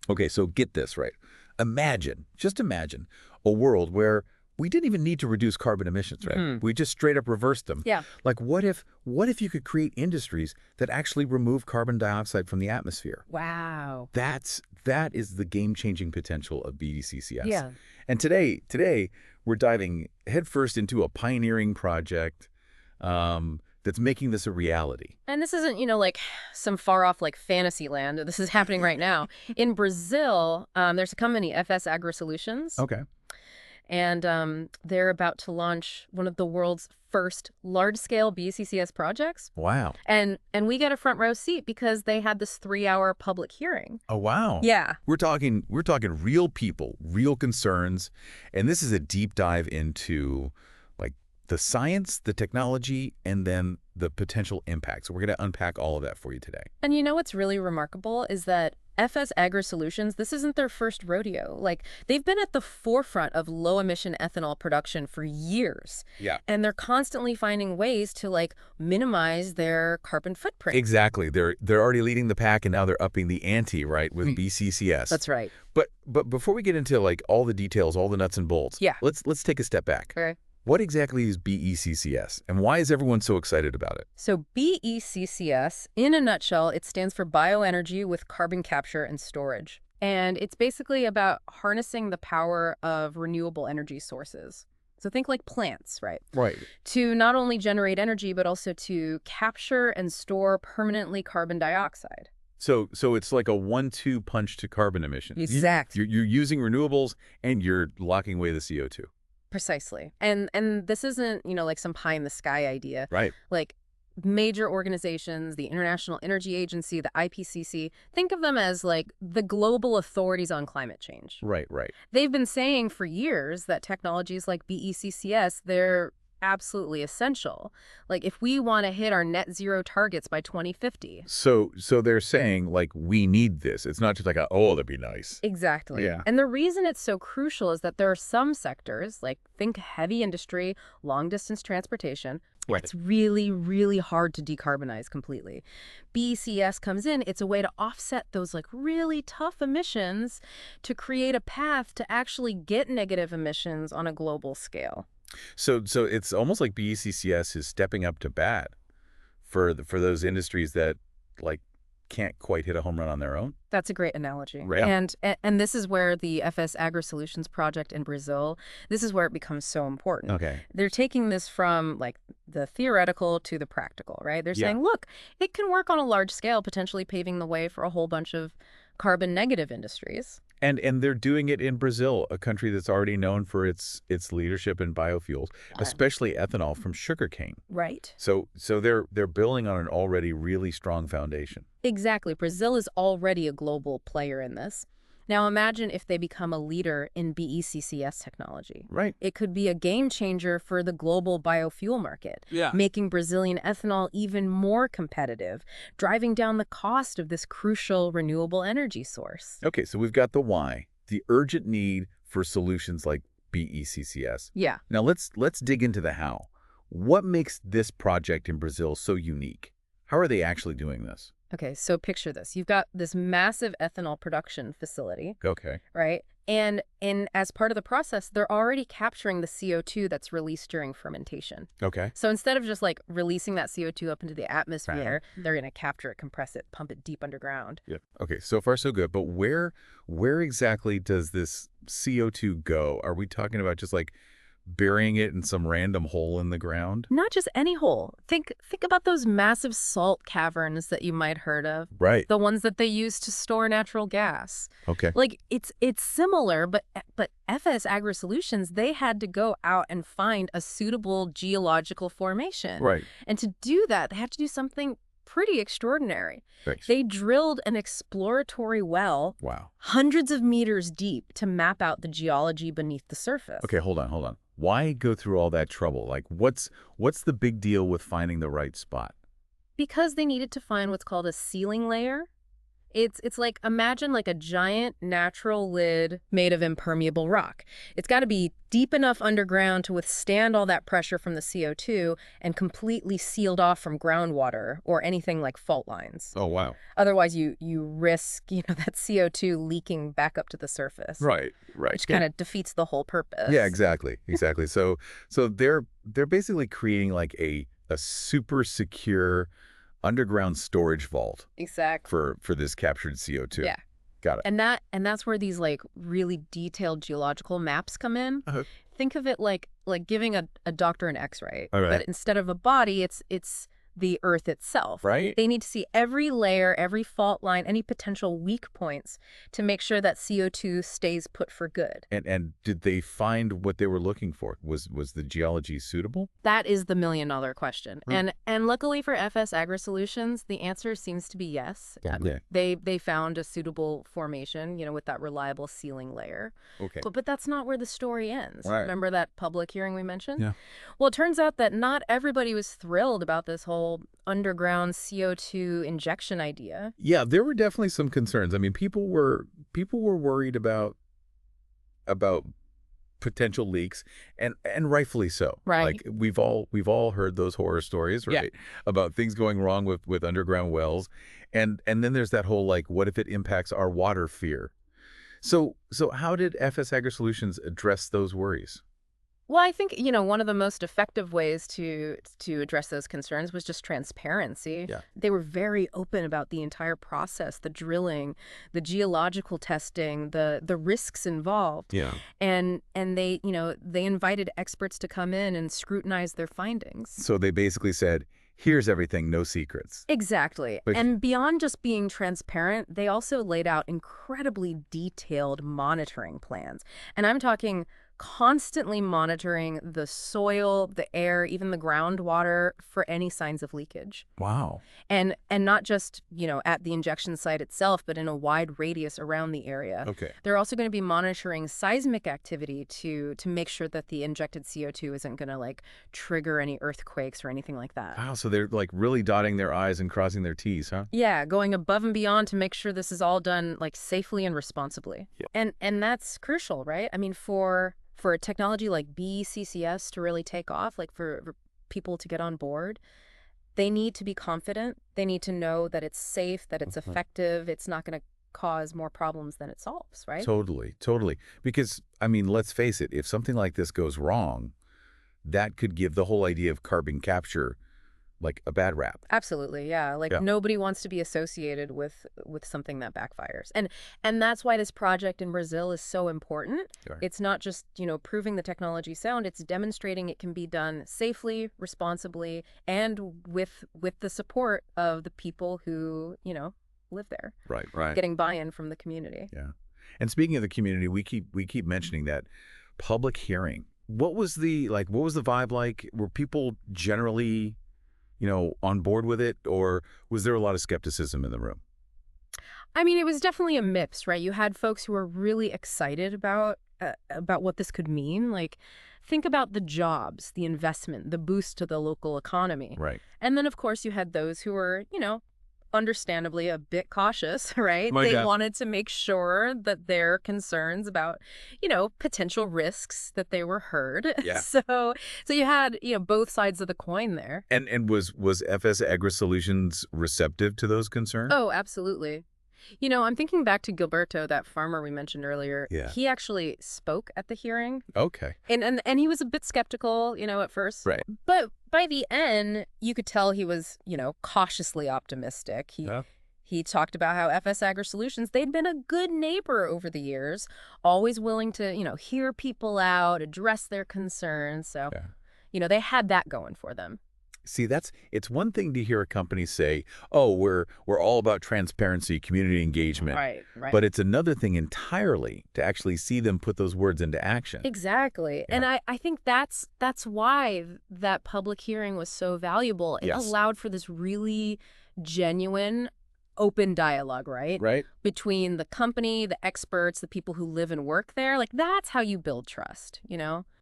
Okay, so get this, right? Just imagine a world where we didn't even need to reduce carbon emissions, right? We just straight up reversed them. Yeah. Like what if you could create industries that actually remove carbon dioxide from the atmosphere? Wow. That is the game-changing potential of BECCS. Yeah. And today we're diving headfirst into a pioneering project that's making this a reality. And this isn't, like some far off like fantasy land. This is happening right now. In Brazil, there's a company, Fs Agrisolutions. Okay. And they're about to launch one of the world's first large-scale BCCS projects. Wow. And we get a front row seat because they had this 3-hour public hearing. Oh, wow. Yeah. We're talking real people, real concerns, and this is a deep dive into like the science, the technology, and then the potential impact. So we're going to unpack all of that for you today. And you know what's really remarkable is that Fs Agrisolutions, this isn't their first rodeo. Like, they've been at the forefront of low-emission ethanol production for years. Yeah. And they're constantly finding ways to, like, minimize their carbon footprint. Exactly. They're already leading the pack, and now they're upping the ante, right, with BCCS. That's right. But before we get into like all the details, all the nuts and bolts, Yeah. let's take a step back. Okay. What exactly is BECCS, and why is everyone so excited about it? So BECCS, in a nutshell, it stands for Bioenergy with Carbon Capture and Storage. And it's basically about harnessing the power of renewable energy sources. So think like plants, right? Right. To not only generate energy, but also to capture and store permanently carbon dioxide. So it's like a 1-2 punch to carbon emissions. Exactly. You're using renewables, and you're locking away the CO2. Precisely. And this isn't, like some pie in the sky idea. Right. Like major organizations, the International Energy Agency, the IPCC, think of them as like the global authorities on climate change. Right. They've been saying for years that technologies like BECCS, they're absolutely essential. Like if we want to hit our net zero targets by 2050. So they're saying like we need this. It's not just like that'd be nice. Exactly. Yeah. And the reason it's so crucial is that there are some sectors, like think heavy industry, long distance transportation. Right. It's really, really hard to decarbonize completely. BECCS comes in, it's a way to offset those like really tough emissions to create a path to actually get negative emissions on a global scale. So it's almost like BECCS is stepping up to bat for those industries that like can't quite hit a home run on their own. That's a great analogy. Yeah. And this is where the Fs Agrisolutions project in Brazil, this is where it becomes so important. Okay. They're taking this from like the theoretical to the practical, right? They're saying, look, it can work on a large scale, potentially paving the way for a whole bunch of carbon negative industries. And they're doing it in Brazil, a country that's already known for its leadership in biofuels, especially ethanol from sugarcane. Right. So they're building on an already really strong foundation. Exactly. Brazil is already a global player in this. Now imagine if they become a leader in BECCS technology. Right. It could be a game changer for the global biofuel market, making Brazilian ethanol even more competitive, driving down the cost of this crucial renewable energy source. Okay, so we've got the why, the urgent need for solutions like BECCS. Yeah. Now let's dig into the how. What makes this project in Brazil so unique? How are they actually doing this? Okay, so picture this. You've got this massive ethanol production facility. Okay. Right? And as part of the process, they're already capturing the CO2 that's released during fermentation. Okay. So instead of just like releasing that CO2 up into the atmosphere, they're going to capture it, compress it, pump it deep underground. Yep. Okay, so far so good. But where exactly does this CO2 go? Are we talking about just like burying it in some random hole in the ground? Not just any hole. Think about those massive salt caverns that you might heard of. Right. The ones that they use to store natural gas. Okay. Like it's similar, but Fs Agrisolutions, they had to go out and find a suitable geological formation. Right. And to do that, they had to do something pretty extraordinary. Thanks. They drilled an exploratory well hundreds of meters deep to map out the geology beneath the surface. Okay, hold on. Why go through all that trouble? Like, what's the big deal with finding the right spot? Because they needed to find what's called a sealing layer. It's like, imagine like a giant natural lid made of impermeable rock. It's got to be deep enough underground to withstand all that pressure from the CO2 and completely sealed off from groundwater or anything like fault lines. Oh, wow. Otherwise, you risk, that CO2 leaking back up to the surface. Right. Which kind of defeats the whole purpose. Yeah, exactly. So they're basically creating like a super secure underground storage vault. Exactly. For this captured CO2. Yeah. Got it. And that's where these like really detailed geological maps come in. Think of it like giving a doctor an X-ray, but instead of a body, it's the Earth itself. Right. They need to see every layer, every fault line, any potential weak points to make sure that CO2 stays put for good. And did they find what they were looking for? Was the geology suitable? That is the million-dollar question. And luckily for Fs Agrisolutions, the answer seems to be yes. Yeah. They found a suitable formation, with that reliable sealing layer. Okay. But that's not where the story ends. Right. Remember that public hearing we mentioned? Yeah. Well, it turns out that not everybody was thrilled about this whole underground CO2 injection idea. Yeah, there were definitely some concerns. I mean, people were worried about potential leaks, and rightfully so. Right. Like we've all heard those horror stories, right? Yeah. About things going wrong with underground wells, and then there's that whole like, what if it impacts our water fear? So how did Fs Agrisolutions address those worries? Well, I think, one of the most effective ways to address those concerns was just transparency. Yeah. They were very open about the entire process, the drilling, the geological testing, the risks involved. Yeah. And they, they invited experts to come in and scrutinize their findings. So they basically said, here's everything, no secrets. Exactly. And beyond just being transparent, they also laid out incredibly detailed monitoring plans. And I'm talking constantly monitoring the soil, the air, even the groundwater for any signs of leakage. Wow. And not just, at the injection site itself, but in a wide radius around the area. Okay. They're also going to be monitoring seismic activity to make sure that the injected CO2 isn't going to like trigger any earthquakes or anything like that. Wow, so they're like really dotting their I's and crossing their T's, huh? Yeah, going above and beyond to make sure this is all done like safely and responsibly. Yep. And that's crucial, right? I mean, for a technology like BECCS to really take off, like for people to get on board, they need to be confident. They need to know that it's safe, that it's effective, it's not going to cause more problems than it solves, right? Totally. Because, I mean, let's face it, if something like this goes wrong, that could give the whole idea of carbon capture like a bad rap. Absolutely, yeah. Nobody wants to be associated with something that backfires. And that's why this project in Brazil is so important. Sure. It's not just, proving the technology sound, it's demonstrating it can be done safely, responsibly, and with the support of the people who, live there. Right. Getting buy-in from the community. Yeah. And speaking of the community, we keep mentioning that public hearing. What was the vibe like? Were people generally on board with it, or was there a lot of skepticism in the room? I mean, it was definitely a mix, right? You had folks who were really excited about what this could mean. Like, think about the jobs, the investment, the boost to the local economy. Right. And then, of course, you had those who were, understandably a bit cautious, right? My They God. wanted to make sure that their concerns about, potential risks, that they were heard. Yeah. So you had, both sides of the coin there. And was Fs Agrisolutions receptive to those concerns? Oh, absolutely. I'm thinking back to Gilberto, that farmer we mentioned earlier. Yeah. He actually spoke at the hearing. Okay. And he was a bit skeptical, at first. Right. But by the end, you could tell he was, cautiously optimistic. He talked about how Fs Agrisolutions, they'd been a good neighbor over the years, always willing to, hear people out, address their concerns. So, they had that going for them. See, it's one thing to hear a company say, "Oh, we're all about transparency, community engagement." Right. But it's another thing entirely to actually see them put those words into action. Exactly. Yeah. And I think that's why that public hearing was so valuable. It Yes. allowed for this really genuine, open dialogue, right? Right. Between the company, the experts, the people who live and work there. Like, that's how you build trust,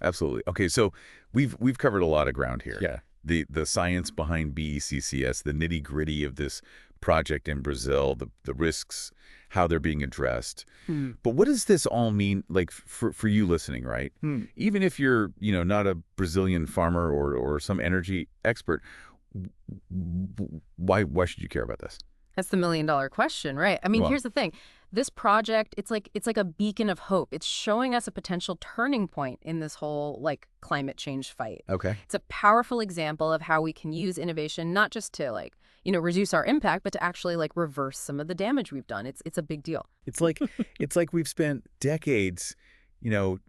Absolutely. Okay, so we've covered a lot of ground here. Yeah. The science behind BECCS, the nitty-gritty of this project in Brazil, the risks, how they're being addressed. But what does this all mean, like, for you listening, right? Even if you're, not a Brazilian farmer or some energy expert, why should you care about this? That's the million-dollar question, right? I mean, Well, here's the thing. This project, it's like a beacon of hope. It's showing us a potential turning point in this whole, like, climate change fight. okay. It's a powerful example of how we can use innovation not just to, like, reduce our impact, but to actually, like, reverse some of the damage we've done. It's a big deal. It's like we've spent decades,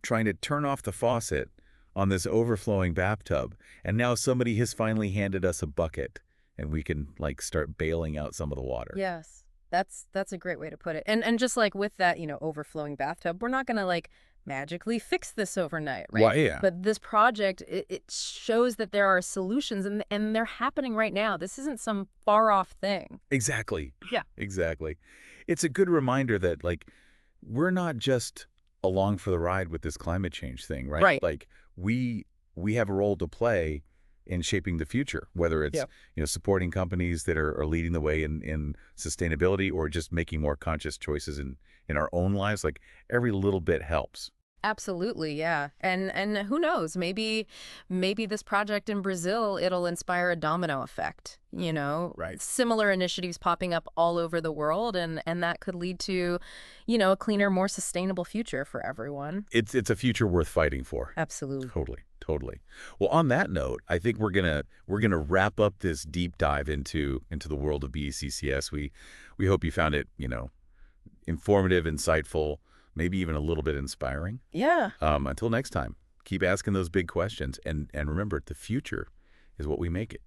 trying to turn off the faucet on this overflowing bathtub, and now somebody has finally handed us a bucket, and we can, like, start bailing out some of the water. Yes. That's a great way to put it. And just like with that, overflowing bathtub, we're not going to, like, magically fix this overnight, right? Well, yeah. But this project, it shows that there are solutions, and they're happening right now. This isn't some far-off thing. Exactly. Yeah. Exactly. It's a good reminder that, like, we're not just along for the ride with this climate change thing, right? Right. Like, we have a role to play in shaping the future, whether it's, supporting companies that are leading the way in sustainability or just making more conscious choices in our own lives. Like, every little bit helps. Absolutely, yeah. And who knows, maybe this project in Brazil, it'll inspire a domino effect, Right. Similar initiatives popping up all over the world, and that could lead to, a cleaner, more sustainable future for everyone. It's a future worth fighting for. Absolutely. Totally. Well, on that note, I think we're gonna wrap up this deep dive into the world of BECCS. We hope you found it, informative, insightful, maybe even a little bit inspiring. Yeah. Until next time, keep asking those big questions, and remember, the future is what we make it.